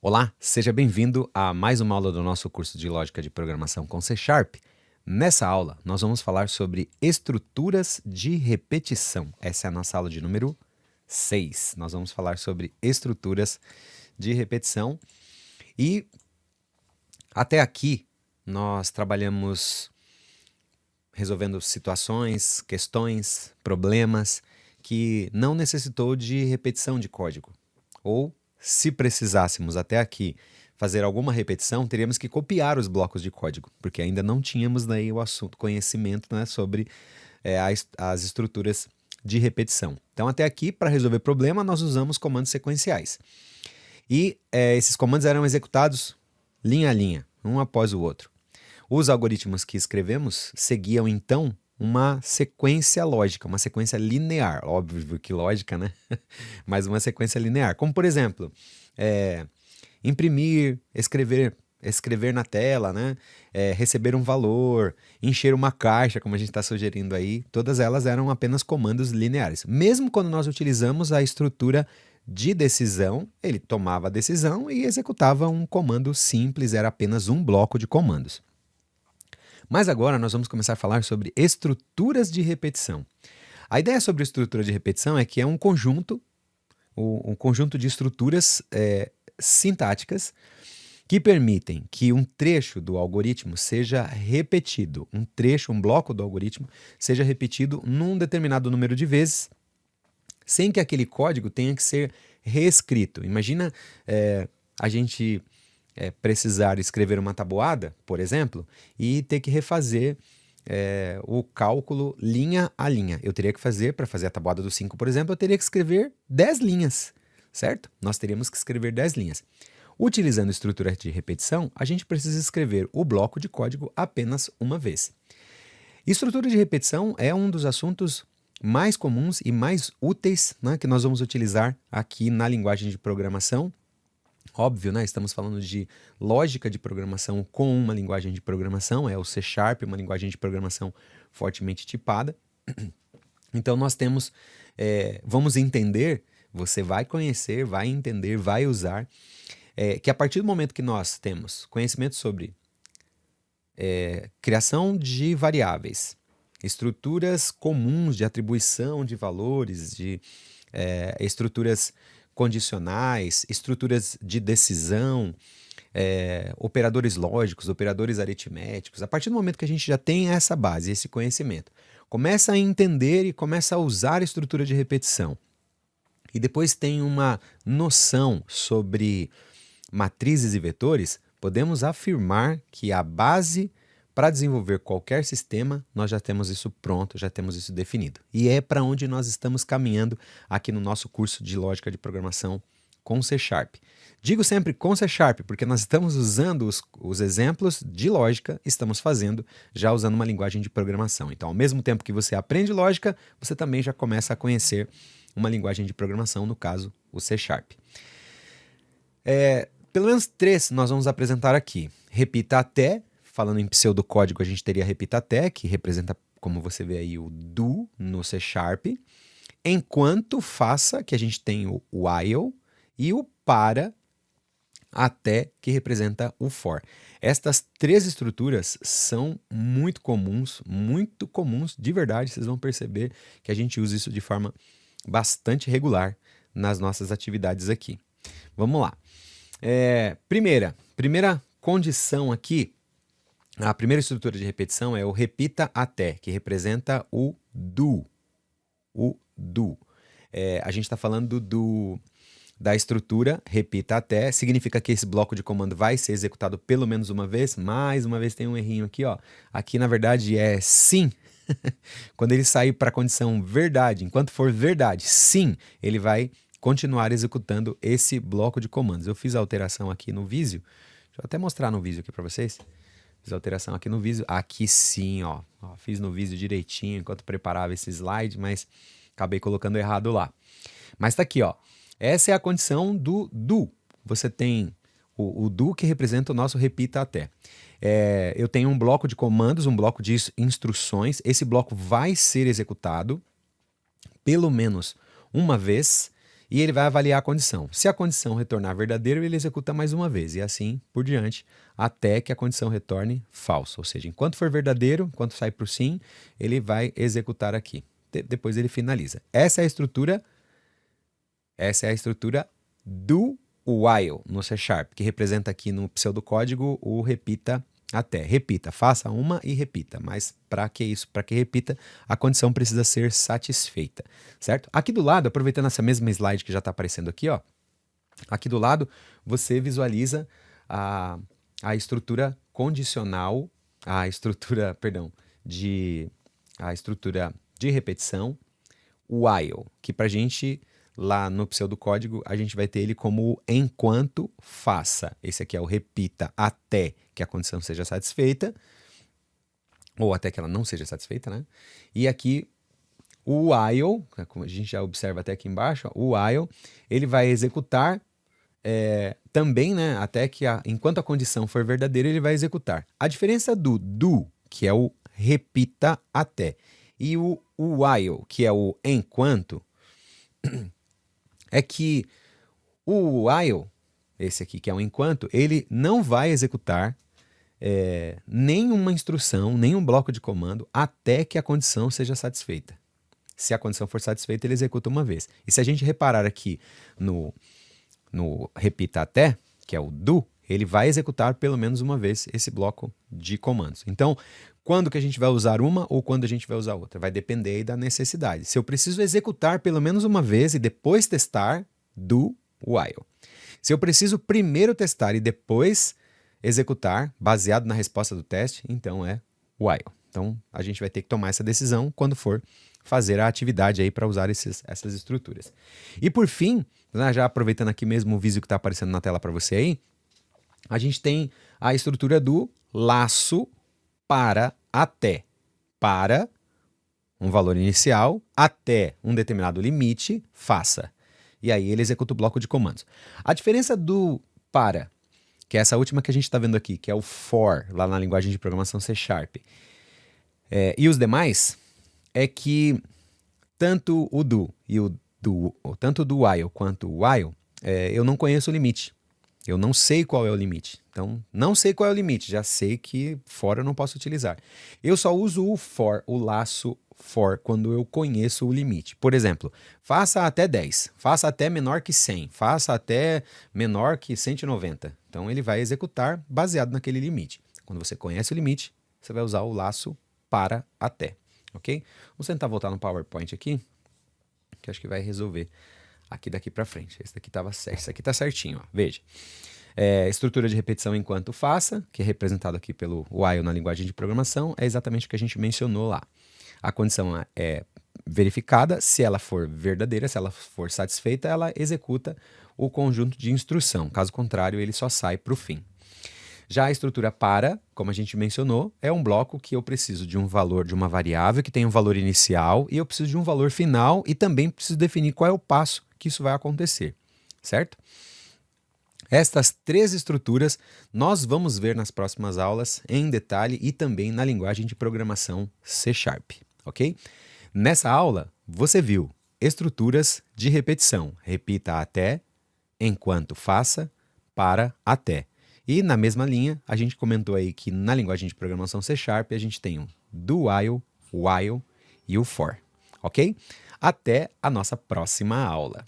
Olá, seja bem-vindo a mais uma aula do nosso curso de Lógica de Programação com C Sharp. Nessa aula, nós vamos falar sobre estruturas de repetição. Essa é a nossa aula de número 6. Nós vamos falar sobre estruturas de repetição e até aqui nós trabalhamos resolvendo situações, questões, problemas que não necessitou de repetição de código. Ou, se precisássemos até aqui fazer alguma repetição, teríamos que copiar os blocos de código, porque ainda não tínhamos daí o assunto, conhecimento, né, sobre as estruturas de repetição. Então, até aqui, para resolver problema, nós usamos comandos sequenciais. E esses comandos eram executados linha a linha, um após o outro. Os algoritmos que escrevemos seguiam, então, uma sequência lógica, uma sequência linear. Óbvio que lógica, né? Mas uma sequência linear. Como, por exemplo, imprimir, escrever na tela, né? Receber um valor, encher uma caixa, como a gente está sugerindo aí. Todas elas eram apenas comandos lineares. Mesmo quando nós utilizamos a estrutura de decisão, ele tomava a decisão e executava um comando simples, era apenas um bloco de comandos. Mas agora nós vamos começar a falar sobre estruturas de repetição. A ideia sobre estrutura de repetição é que é um conjunto de estruturas sintáticas que permitem que um trecho do algoritmo seja repetido, um bloco do algoritmo seja repetido num determinado número de vezes, sem que aquele código tenha que ser reescrito. Imagina a gente precisar escrever uma tabuada, por exemplo, e ter que refazer o cálculo linha a linha. Eu teria que fazer, para fazer a tabuada do 5, por exemplo, eu teria que escrever 10 linhas, certo? Nós teríamos que escrever 10 linhas. Utilizando estrutura de repetição, a gente precisa escrever o bloco de código apenas uma vez. Estrutura de repetição é um dos assuntos mais comuns e mais úteis, né, que nós vamos utilizar aqui na linguagem de programação. Óbvio, né? Estamos falando de lógica de programação com uma linguagem de programação, é o C Sharp, uma linguagem de programação fortemente tipada. Então nós temos, vamos entender, você vai conhecer, vai entender, vai usar, que a partir do momento que nós temos conhecimento sobre criação de variáveis, estruturas comuns de atribuição de valores, de estruturas condicionais, estruturas de decisão, operadores lógicos, operadores aritméticos. A partir do momento que a gente já tem essa base, esse conhecimento, começa a entender e começa a usar a estrutura de repetição, e depois tem uma noção sobre matrizes e vetores, podemos afirmar que a base para desenvolver qualquer sistema, nós já temos isso pronto, já temos isso definido. E é para onde nós estamos caminhando aqui no nosso curso de Lógica de Programação com C Sharp. Digo sempre com C Sharp, porque nós estamos usando os exemplos de lógica, estamos fazendo já usando uma linguagem de programação. Então, ao mesmo tempo que você aprende lógica, você também já começa a conhecer uma linguagem de programação, no caso, o C Sharp. Pelo menos 3 nós vamos apresentar aqui. Repita até. Falando em pseudocódigo, a gente teria repita até, que representa, como você vê aí, o do no C Sharp. Enquanto faça, que a gente tem o while, e o para até, que representa o for. Estas 3 estruturas são muito comuns de verdade. Vocês vão perceber que a gente usa isso de forma bastante regular nas nossas atividades aqui. Vamos lá. Primeira condição aqui. A primeira estrutura de repetição é o repita até, que representa o do. A gente está falando da estrutura repita até, significa que esse bloco de comando vai ser executado pelo menos uma vez. Mais uma vez tem um errinho aqui, ó. Aqui na verdade é sim. Quando ele sair para a condição verdade, enquanto for verdade, sim, ele vai continuar executando esse bloco de comandos. Eu fiz a alteração aqui no Visio. Deixa eu até mostrar no Visio aqui para vocês. Fiz alteração aqui no Visio. Aqui sim, ó. Fiz no Visio direitinho enquanto preparava esse slide, mas acabei colocando errado lá. Mas tá aqui, ó. Essa é a condição do do. Você tem o do que representa o nosso repita até. Eu tenho um bloco de comandos, um bloco de instruções. Esse bloco vai ser executado pelo menos uma vez e ele vai avaliar a condição. Se a condição retornar verdadeiro, ele executa mais uma vez, e assim por diante, até que a condição retorne falso. Ou seja, enquanto for verdadeiro, enquanto sai para o sim, ele vai executar aqui. Depois ele finaliza. Essa é a estrutura do while no C Sharp, que representa aqui no pseudocódigo o repita até. Repita, faça uma e repita, mas para que isso? Para que repita, a condição precisa ser satisfeita, certo? Aqui do lado, aproveitando essa mesma slide que já está aparecendo aqui, ó, aqui do lado você visualiza a estrutura condicional, a estrutura de repetição, while, que para a gente lá no pseudocódigo, a gente vai ter ele como enquanto faça. Esse aqui é o repita até que a condição seja satisfeita, ou até que ela não seja satisfeita, né? E aqui o while, como a gente já observa até aqui embaixo, ó, o while, ele vai executar também, né? Até que enquanto a condição for verdadeira, ele vai executar. A diferença do, que é o repita até, e o while, que é o enquanto, é que o while, esse aqui que é o enquanto, ele não vai executar nenhuma instrução, nenhum bloco de comando até que a condição seja satisfeita. Se a condição for satisfeita, ele executa uma vez. E se a gente reparar aqui no repita até, que é o do, ele vai executar pelo menos uma vez esse bloco de comandos. Então, quando que a gente vai usar uma ou quando a gente vai usar outra? Vai depender aí da necessidade. Se eu preciso executar pelo menos uma vez e depois testar, do while. Se eu preciso primeiro testar e depois executar, baseado na resposta do teste, então é while. Então, a gente vai ter que tomar essa decisão quando for fazer a atividade aí para usar essas estruturas. E por fim, né, já aproveitando aqui mesmo o vídeo que está aparecendo na tela para você aí, a gente tem a estrutura do laço para até. Para um valor inicial, até um determinado limite, faça. E aí ele executa o bloco de comandos. A diferença do para, que é essa última que a gente está vendo aqui, que é o for, lá na linguagem de programação C Sharp, e os demais, é que tanto o do e tanto do while quanto o while, eu não conheço o limite. Eu não sei qual é o limite. Então, não sei qual é o limite, já sei que for eu não posso utilizar. Eu só uso o for, o laço for, quando eu conheço o limite. Por exemplo, faça até 10, faça até menor que 100, faça até menor que 190. Então, ele vai executar baseado naquele limite. Quando você conhece o limite, você vai usar o laço para até, ok? Vamos tentar voltar no PowerPoint aqui, que acho que vai resolver aqui daqui para frente. Esse daqui estava certo, esse aqui está certinho, ó. Veja. Estrutura de repetição enquanto faça, que é representado aqui pelo while na linguagem de programação, é exatamente o que a gente mencionou lá. A condição é verificada, se ela for verdadeira, se ela for satisfeita, ela executa o conjunto de instrução. Caso contrário, ele só sai para o fim. Já a estrutura para, como a gente mencionou, é um bloco que eu preciso de um valor de uma variável que tem um valor inicial e eu preciso de um valor final e também preciso definir qual é o passo que isso vai acontecer, certo? Estas três estruturas nós vamos ver nas próximas aulas em detalhe e também na linguagem de programação C Sharp, ok? Nessa aula, você viu estruturas de repetição. Repita até, enquanto faça, para até. E na mesma linha, a gente comentou aí que na linguagem de programação C Sharp a gente tem o do while e o for, ok? Até a nossa próxima aula.